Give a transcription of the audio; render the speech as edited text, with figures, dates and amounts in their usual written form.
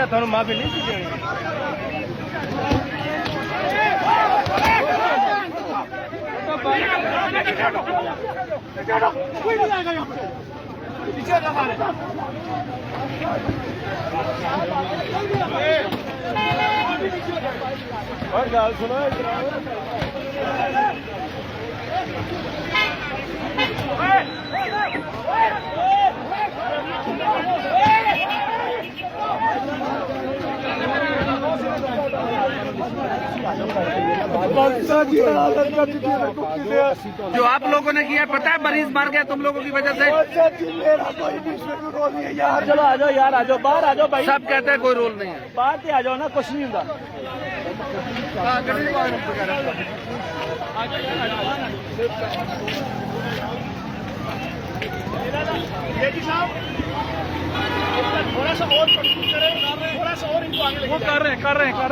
ਤੁਹਾਨੂੰ ਮਾਫੀ ਨਹੀਂ ਸੀ ਦੇਣੀ। और गाल सुनो जो आप लोगों ने किया पता है, मरीज मार गया तुम लोगों की वजह से। चलो आ जाओ यार, आ जाओ बाहर, आ जाओ भाई। सब कहते हैं कोई रोल नहीं है, बाहर से आ जाओ ना, कुछ नहीं होगा। थोड़ा सा और, थोड़ा सा और इनको आगे, वो कर रहे हैं।